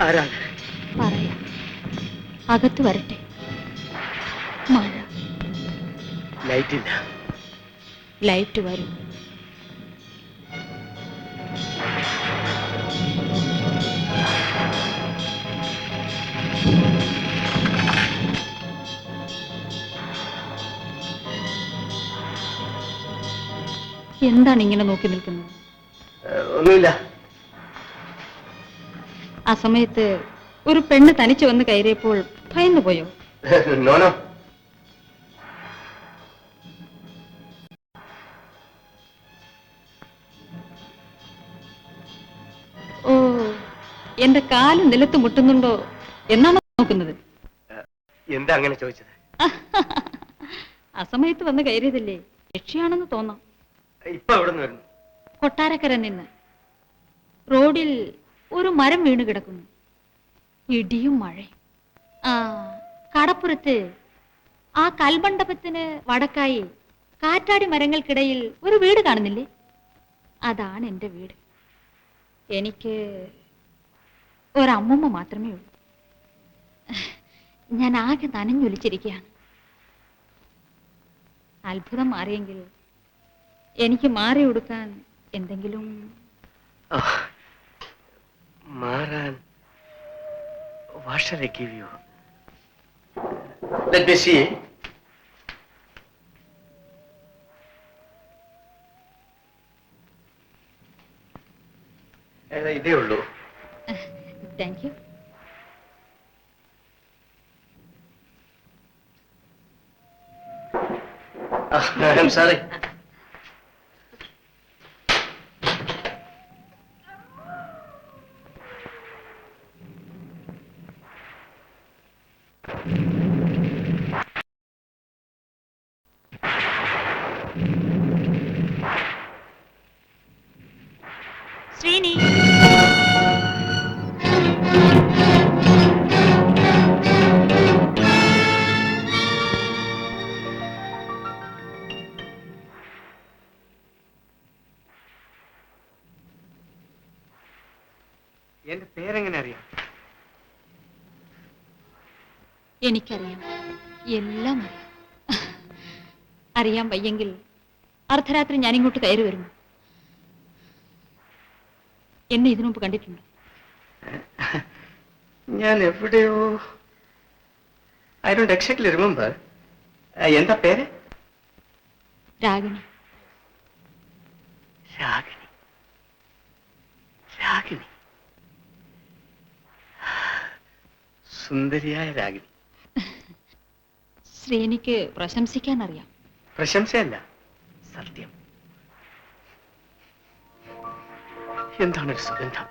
ആരാണ്? പറയാം, അകത്ത് വരട്ടെ. മഴ. ലൈറ്റില്ല. ലൈറ്റ് വരും. എന്താണ് ഇങ്ങനെ നോക്കി നിൽക്കുന്നത്? ഒന്നുമില്ല. ആ സമയത്ത് ഒരു പെണ്ണ് തനിച്ചു വന്ന് കയറിയപ്പോൾ ഭയന്നു പോയോ? നോനോ. ഓ, എന്റെ കാല് നിലത്ത് മുട്ടുന്നുണ്ടോ എന്നാണ് നോക്കുന്നത്? എന്താ അങ്ങനെ ചോദിച്ചത്? ആ സമയത്ത് വന്ന് കയറിയതല്ലേ, യക്ഷിയാണെന്ന് തോന്നാം. ഇപ്പൊ എവിടെ നിന്ന് വരുന്നു? കൊട്ടാരക്കര നിന്ന്. റോഡിൽ ഒരു മരം വീണ് കിടക്കുന്നു. ഇടിയും മഴയും. ആ, കടപ്പുറത്ത് ആ കൽമണ്ഡപത്തിന് വടക്കായി കാറ്റാടി മരങ്ങൾക്കിടയിൽ ഒരു വീട് കാണുന്നില്ലേ? അതാണ് എൻ്റെ വീട്. എനിക്ക് ഒരമ്മൂമ്മ മാത്രമേ ഉള്ളൂ. ഞാൻ ആകെ നനഞ്ഞൊലിച്ചിരിക്കുകയാണ്. അത്ഭുതം മാറിയെങ്കിൽ എനിക്ക് മാറി ഉടുക്കാൻ എന്തെങ്കിലും. മാറാൻ? What shall I give you? Let me see. ഇതേ ഉള്ളൂ. Thank you. I'm sorry. Sreeni. എന്റെ പേരെങ്ങനെ അറിയാം? എനിക്കറിയാം, എല്ലാം അറിയാം. അറിയാൻ വയ്യെങ്കിൽ അർദ്ധരാത്രി ഞാനിങ്ങോട്ട് കയറി വരുന്നു. എന്നെ ഇതിനു മുമ്പ് കണ്ടിട്ടുണ്ടോ? ഞാൻ എവിടെയോ. I don't exactly remember. എന്താ പേര്? രാഗിണി. രാഗിണി. രാഗിണി. സുന്ദരിയായ രാഗിണി. ശ്രീനിക്ക് പ്രശംസിക്കാൻ അറിയാം. പ്രശംസയല്ല, സത്യം. എന്താണൊരു സുഗന്ധം!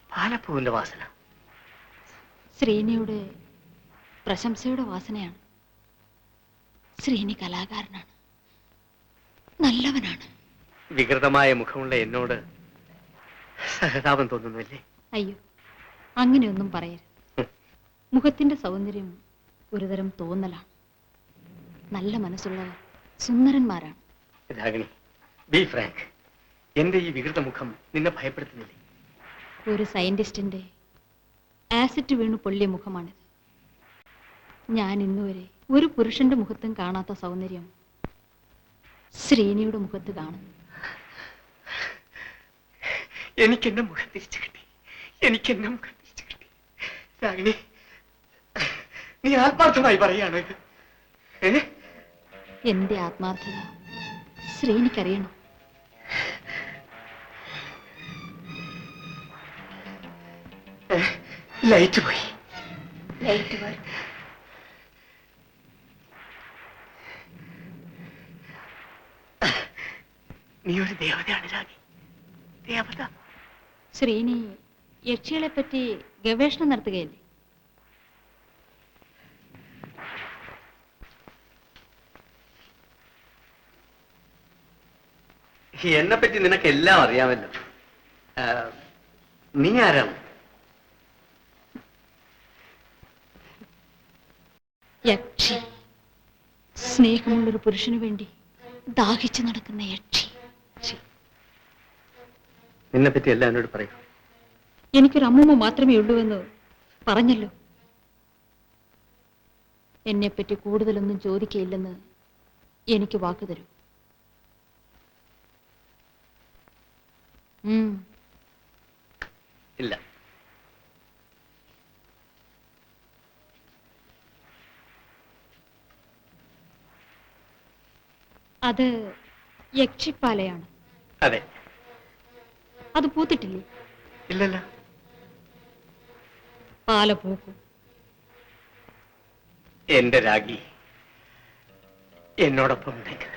പാലപ്പൂവിന്റെ വാസന. ശ്രീനിയുടെ പ്രശംസയുടെ വാസനയാണ്. ശ്രീനി കലാകാരനാണ്, നല്ലവനാണ്. വികൃതമായ മുഖമുള്ള എന്നോട് സഹതാപം തോന്നുന്നല്ലേ? അയ്യോ, അങ്ങനെയൊന്നും പറയരുത്. മുഖത്തിന്റെ സൗന്ദര്യം ഒരുതരം തോന്നലാണ്. നല്ല മനസ്സുള്ളവർ സുന്ദരന്മാരാണ്. Ragini, be frank. എന്റെ ഈ വികൃത മുഖം നിന്നെ ഭയപ്പെടുത്തുന്നില്ലേ? ഒരു സയന്റിസ്റ്റിന്റെ ആസിഡ് വീണു പൊള്ളിയ മുഖമാണിത്. ഞാൻ ഇന്നുവരെ ഒരു പുരുഷന്റെ മുഖത്തും കാണാത്ത സൗന്ദര്യം ശ്രീനിയുടെ മുഖത്ത് കാണുന്നു. എനിക്കെന്നെ മുഖം തിരിച്ചു കിട്ടി. എനിക്കെന്നെ മുഖം തിരിച്ചു കിട്ടി. രാഗിണി, നീ ആത്മാർത്ഥമായി പറയാണ് ഇത്? എന്റെ ആത്മാർത്ഥത ശ്രീനിക്കറിയണം. ലൈറ്റ് പോയി. ലൈറ്റ് പോയി. നീ ഒരു ദേവതയാണ് രാഗി, ദേവത. ശ്രീനി യക്ഷികളെ പറ്റി ഗവേഷണം നടത്തുകയല്ലേ? എന്നെ പറ്റി നിനക്ക് എല്ലാം അറിയാമല്ലോ. നീ ആരാണ്? യക്ഷി. സ്നേഹമുള്ളൊരു പുരുഷനു വേണ്ടി ദാഹിച്ചു നടക്കുന്ന യക്ഷി. നിന്നെ പറ്റി എല്ലാം എന്നോട് പറയൂ. എനിക്കൊരു അമ്മൂമ്മ മാത്രമേ ഉള്ളൂ എന്ന് പറഞ്ഞല്ലോ. എന്നെപ്പറ്റി കൂടുതലൊന്നും ചോദിക്കയില്ലെന്ന് എനിക്ക് വാക്ക് തരൂ. ഇല്ല. അത് യക്ഷിപ്പാലയാണ്. അതെ. അത് പൂത്തിട്ടില്ലേ? ഇല്ലല്ല. പാല പൂക്കും. എന്റെ രാഗി എന്നോടൊപ്പം ഉണ്ടെങ്കിൽ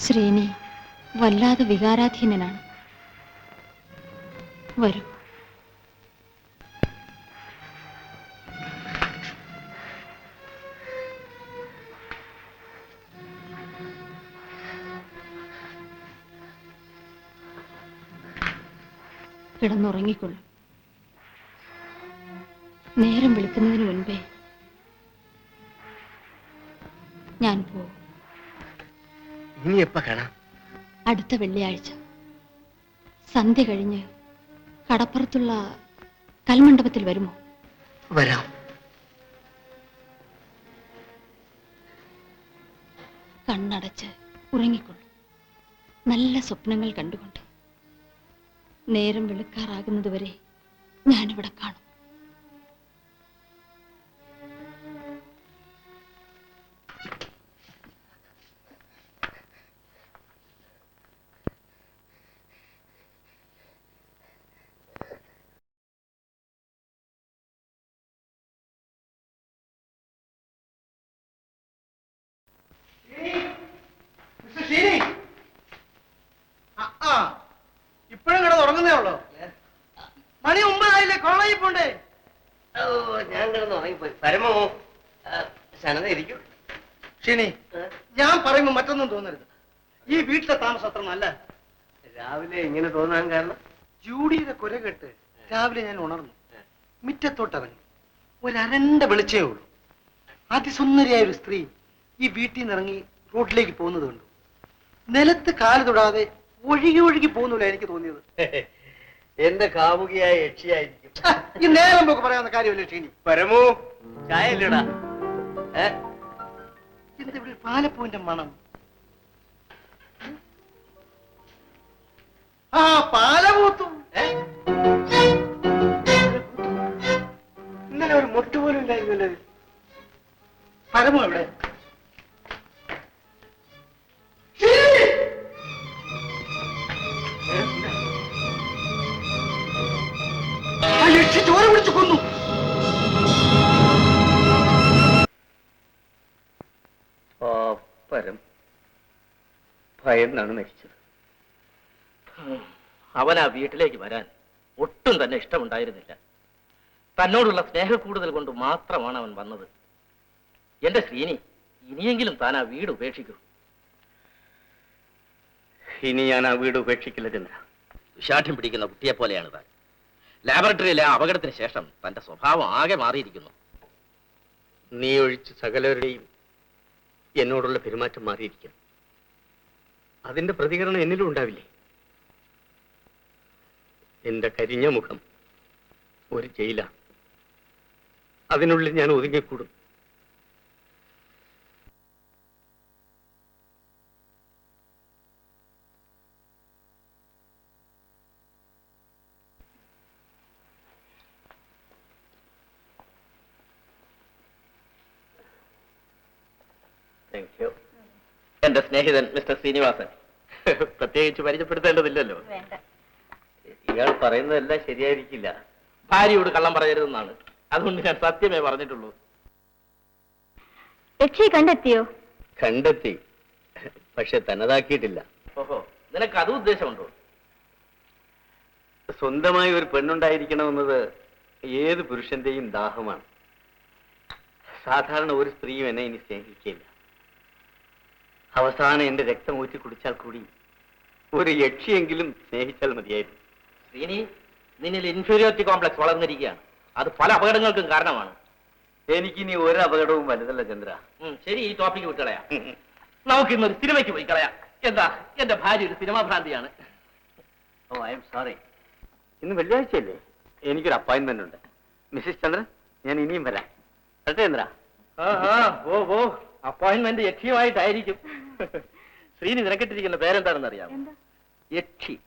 ശ്രീനി വല്ലാതെ വികാരാധീനനാണ്. വരൂ. കിടന്നുറങ്ങിക്കൊള്ളു. നേരം വിളിക്കുന്നതിന് മുൻപേ ഞാൻ പോകും. ഇനി എപ്പ കാണാം? അടുത്ത വെള്ളിയാഴ്ച സന്ധ്യ കഴിഞ്ഞ് കടപ്പുറത്തുള്ള കൽമണ്ഡപത്തിൽ വരുമോ? വരാം. കണ്ണടച്ച് ഉറങ്ങിക്കൊള്ളു. നല്ല സ്വപ്നങ്ങൾ കണ്ടുകൊണ്ട് നേരം വെളുക്കാറാകുന്നതുവരെ ഞാനിവിടെ കാണും. ഇപ്പോഴും കിടന്ന് ഉറങ്ങുന്നേ ഉള്ളോ? മണി 9 കോളേജിൽ പോണ്ടേ? ഞാൻ കിടന്ന് ഉറങ്ങിപ്പോയി. പരമോ ശനത ഇരിക്കും. ഷിനി, ഞാൻ പറയുമ്പോ മറ്റൊന്നും തോന്നരുത്. ഈ വീട്ടിലെ താമസം അത്ര നല്ല. രാവിലെ ഇങ്ങനെ തോന്നാൻ കാരണം ജൂഡിയുടെ കുര കേട്ട് രാവിലെ ഞാൻ ഉണർന്നു. മുറ്റത്തോട്ടിറങ്ങി. ഒരരണ്ട വെളിച്ചേ ഉള്ളൂ. അതിസുന്ദരിയായ ഒരു സ്ത്രീ ഈ വീട്ടിൽ നിന്ന് ഇറങ്ങി റോഡിലേക്ക് പോകുന്നത് കണ്ടു. നിലത്ത് കാല് തൊടാതെ ഒഴുകി ഒഴുകി പോകുന്നില്ല എനിക്ക് തോന്നിയത്. എന്റെ കാമുകിയായ യക്ഷിയായിരിക്കും. ഈ നേരം പോക്ക് പറയാവുന്ന കാര്യമല്ലേ ഷീനി? പരമോ ചായ ഇല്ലടാ. എന്താ ഇവിടെ പാലപ്പൂവിന്റെ മണം? ആ പാലപൂത്തു. ഇന്നലെ ഒരു മൊട്ട് പോലും ഉണ്ടായിരുന്നല്ലോ. പരമോ എവിടെ? ചോര പിടിച്ചു കൊന്നു. പരം ഭയന്നാണ് മരിച്ചത്. അവൻ ആ വീട്ടിലേക്ക് വരാൻ ഒട്ടും തന്നെ ഇഷ്ടമുണ്ടായിരുന്നില്ല. തന്നോടുള്ള സ്നേഹക്കൂടുതൽ കൊണ്ട് മാത്രമാണ് അവൻ വന്നത്. എന്റെ ശ്രീനി, ഇനിയെങ്കിലും താൻ ആ വീട് ഉപേക്ഷിക്കൂ. ഇനി ഞാൻ ആ വീട് ഉപേക്ഷിക്കില്ല ചന്ദ്ര. ദുശാഠ്യം പിടിക്കുന്ന കുട്ടിയെ പോലെയാണ് താൻ. ലാബറട്ടറിയിലെ ആ അപകടത്തിന് ശേഷം തന്റെ സ്വഭാവം ആകെ മാറിയിരിക്കുന്നു. നീ ഒഴിച്ച് സകലരുടെയും എന്നോടുള്ള പെരുമാറ്റം മാറിയിരിക്കും. അതിന്റെ പ്രതികരണം എന്നിലും ഉണ്ടാവില്ലേ? എന്റെ കരിഞ്ഞ മുഖം ഒരു ജയിലാണ്. അതിനുള്ളിൽ ഞാൻ ഒതുങ്ങിക്കൂടും. എന്റെ സ്നേഹിതൻ മിസ്റ്റർ ശ്രീനിവാസൻ. പ്രത്യേകിച്ച് പരിചയപ്പെടുത്തേണ്ടതില്ലല്ലോ. ഇയാൾ പറയുന്നതെല്ലാം ശരിയായിരിക്കില്ല. ഭാര്യയോട് കള്ളം പറയരുതെന്നാണ്. അതുകൊണ്ട് ഞാൻ സത്യമേ പറഞ്ഞിട്ടുള്ളൂ. യക്ഷി കണ്ടെത്തിയോ? കണ്ടെത്തി, പക്ഷെ തന്നതാക്കിയിട്ടില്ല. ഓഹോ, നിനക്ക് അതും ഉദ്ദേശമുണ്ടോ? സ്വന്തമായി ഒരു പെണ്ണുണ്ടായിരിക്കണമെന്നത് ഏത് പുരുഷന്റെയും ദാഹമാണ്. സാധാരണ ഒരു സ്ത്രീയും എന്നെ ഇനി സ്നേഹിക്കില്ല. അവസാനം എന്റെ രക്തം ഊറ്റി കുടിച്ചാൽ കൂടി ഒരു യക്ഷിയെങ്കിലും സ്നേഹിച്ചാൽ മതിയായിരുന്നു. ശ്രീനി, നിന്നിൽ ഇൻഫീരിയോറിറ്റി കോംപ്ലക്സ് വളർന്നിരിക്കുകയാണ്. അത് പല അപകടങ്ങൾക്കും കാരണമാണ്. എനിക്കിനി ഒരു അപകടവും വലുതല്ല ചന്ദ്ര. ശരി, ഈ ടോപ്പിക്ക് വിട്ടുകളയാം. നമുക്ക് ഇന്നൊരു സിനിമയ്ക്ക് പോയി കളയാം. എന്താ, എന്റെ ഭാര്യ ഒരു സിനിമാ ഭ്രാന്തിയാണ്. Oh, I am sorry. ഇന്ന് വെള്ളിയാഴ്ചയല്ലേ? എനിക്കൊരു അപ്പോയിന്റ്മെന്റ് ഉണ്ട്. മിസ്സിസ് ചന്ദ്രൻ, ഞാൻ ഇനിയും വരാം. കേട്ടോ ചന്ദ്ര? ഓ അപ്പോയിന്റ്മെന്റ് യക്ഷിയുമായിട്ടായിരിക്കും. ശ്രീനി നിനക്കിട്ടിരിക്കുന്ന പേരെന്താണെന്ന് അറിയാമോ? യക്ഷി.